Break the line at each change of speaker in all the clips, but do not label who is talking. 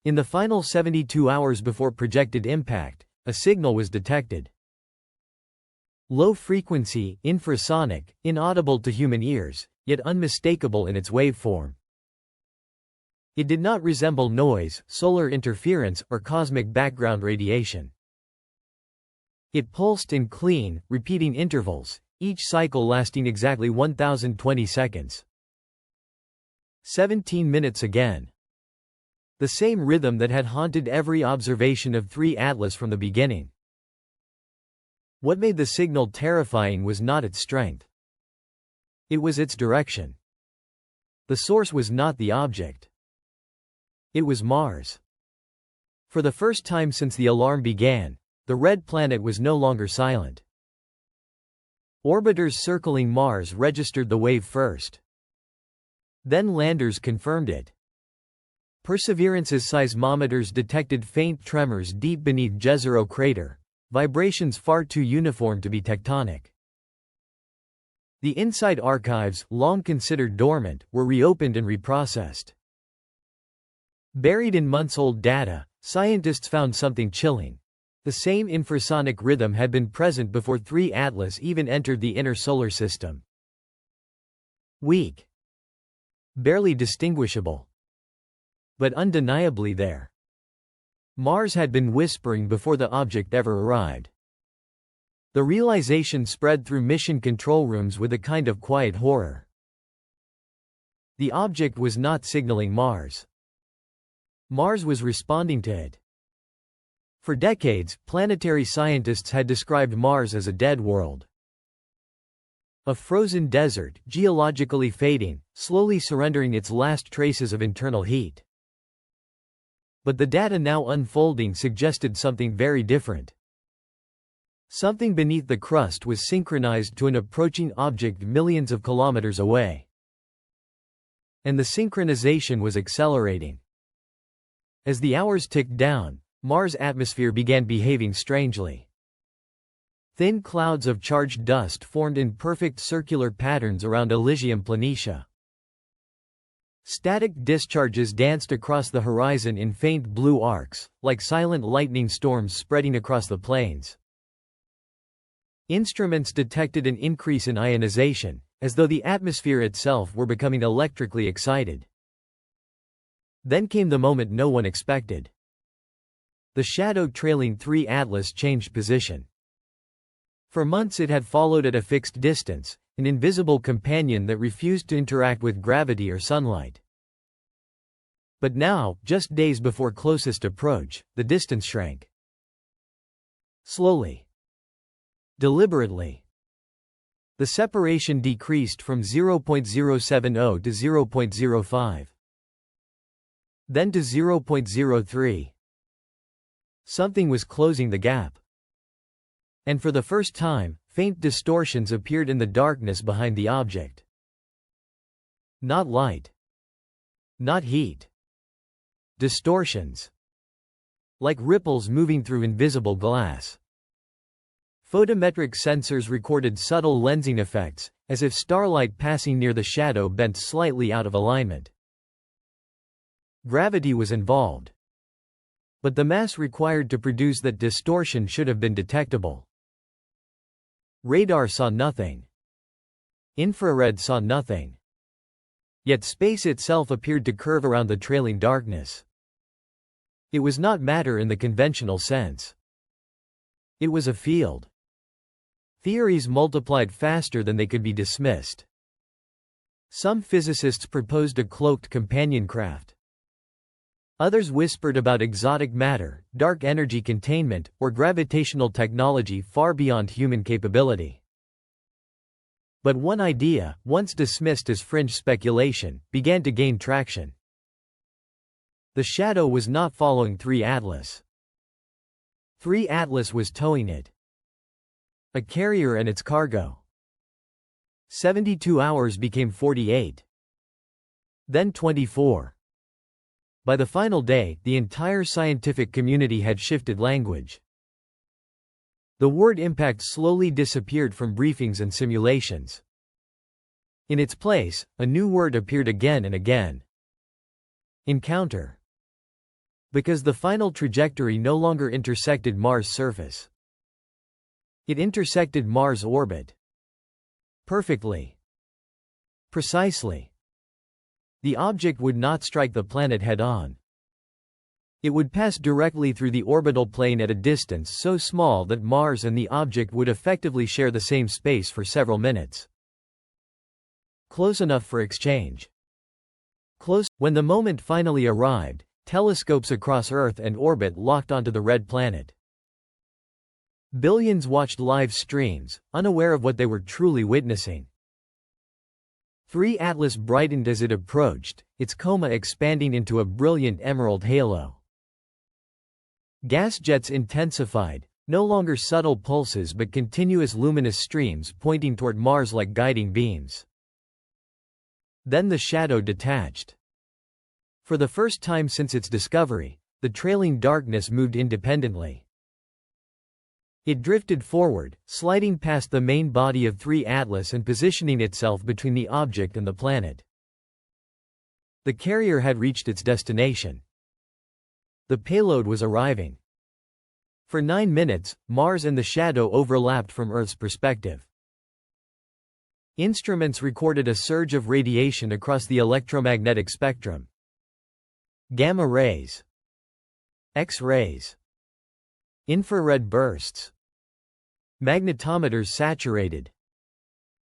In the final 72 hours before projected impact, a signal was detected. Low frequency, infrasonic, inaudible to human ears, yet unmistakable in its waveform. It did not resemble noise, solar interference, or cosmic background radiation. It pulsed in clean, repeating intervals, each cycle lasting exactly 1020 seconds. 17 minutes again. The same rhythm that had haunted every observation of 3 Atlas from the beginning. What made the signal terrifying was not its strength. It was its direction. The source was not the object. It was Mars. For the first time since the alarm began, the red planet was no longer silent. Orbiters circling Mars registered the wave first. Then landers confirmed it. Perseverance's seismometers detected faint tremors deep beneath Jezero crater, vibrations far too uniform to be tectonic. The InSight archives, long considered dormant, were reopened and reprocessed. Buried in months-old data, scientists found something chilling. The same infrasonic rhythm had been present before 3 Atlas even entered the inner solar system. Weak. Barely distinguishable. But undeniably there. Mars had been whispering before the object ever arrived. The realization spread through mission control rooms with a kind of quiet horror. The object was not signaling Mars. Mars was responding to it. For decades, planetary scientists had described Mars as a dead world. A frozen desert, geologically fading, slowly surrendering its last traces of internal heat. But the data now unfolding suggested something very different. Something beneath the crust was synchronized to an approaching object millions of kilometers away. And the synchronization was accelerating. As the hours ticked down, Mars' atmosphere began behaving strangely. Thin clouds of charged dust formed in perfect circular patterns around Elysium Planitia. Static discharges danced across the horizon in faint blue arcs, like silent lightning storms spreading across the plains. Instruments detected an increase in ionization, as though the atmosphere itself were becoming electrically excited. Then came the moment no one expected. The shadow trailing 3 Atlas changed position. For months it had followed at a fixed distance, an invisible companion that refused to interact with gravity or sunlight. But now, just days before closest approach, the distance shrank. Slowly. Deliberately. The separation decreased from 0.070 to 0.05. Then to 0.03. Something was closing the gap. And for the first time, faint distortions appeared in the darkness behind the object. Not light. Not heat. Distortions. Like ripples moving through invisible glass. Photometric sensors recorded subtle lensing effects, as if starlight passing near the shadow bent slightly out of alignment. Gravity was involved. But the mass required to produce that distortion should have been detectable. Radar saw nothing. Infrared saw nothing. Yet space itself appeared to curve around the trailing darkness. It was not matter in the conventional sense. It was a field. Theories multiplied faster than they could be dismissed. Some physicists proposed a cloaked companion craft. Others whispered about exotic matter, dark energy containment, or gravitational technology far beyond human capability. But one idea, once dismissed as fringe speculation, began to gain traction. The shadow was not following 3 Atlas. 3 Atlas was towing it. A carrier and its cargo. 72 hours became 48. Then 24. By the final day, the entire scientific community had shifted language. The word impact slowly disappeared from briefings and simulations. In its place, a new word appeared again and again. Encounter. Because the final trajectory no longer intersected Mars' surface. It intersected Mars' orbit. Perfectly. Precisely. The object would not strike the planet head-on. It would pass directly through the orbital plane at a distance so small that Mars and the object would effectively share the same space for several minutes. Close enough for exchange. When the moment finally arrived, telescopes across Earth and orbit locked onto the red planet. Billions watched live streams, unaware of what they were truly witnessing. 3 Atlas brightened as it approached, its coma expanding into a brilliant emerald halo. Gas jets intensified, no longer subtle pulses but continuous luminous streams pointing toward Mars like guiding beams. Then the shadow detached. For the first time since its discovery, the trailing darkness moved independently. It drifted forward, sliding past the main body of 3 Atlas and positioning itself between the object and the planet. The carrier had reached its destination. The payload was arriving. For 9 minutes, Mars and the shadow overlapped from Earth's perspective. Instruments recorded a surge of radiation across the electromagnetic spectrum. Gamma rays, X-rays, infrared bursts. Magnetometers saturated.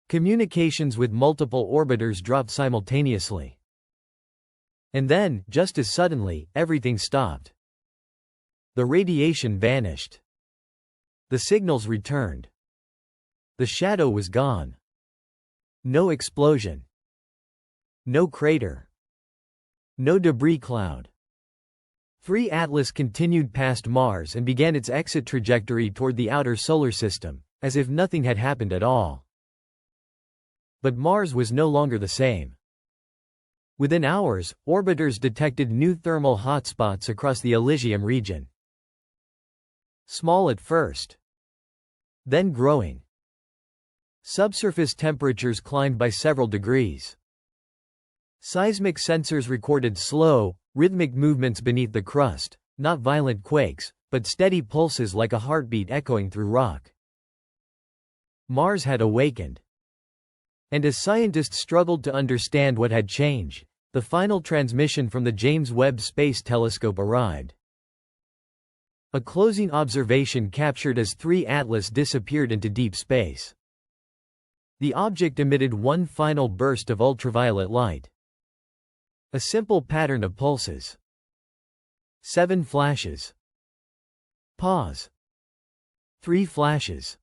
Communications with multiple orbiters dropped simultaneously. And then, just as suddenly, everything stopped. The radiation vanished. The signals returned. The shadow was gone. No explosion. No crater. No debris cloud. 3 Atlas continued past Mars and began its exit trajectory toward the outer solar system, as if nothing had happened at all. But Mars was no longer the same. Within hours, orbiters detected new thermal hotspots across the Elysium region. Small at first. Then growing. Subsurface temperatures climbed by several degrees. Seismic sensors recorded slow, rhythmic movements beneath the crust, not violent quakes, but steady pulses like a heartbeat echoing through rock. Mars had awakened. And as scientists struggled to understand what had changed, the final transmission from the James Webb Space Telescope arrived. A closing observation captured as 3 Atlas disappeared into deep space. The object emitted one final burst of ultraviolet light. A simple pattern of pulses. 7 flashes. Pause. 3 flashes.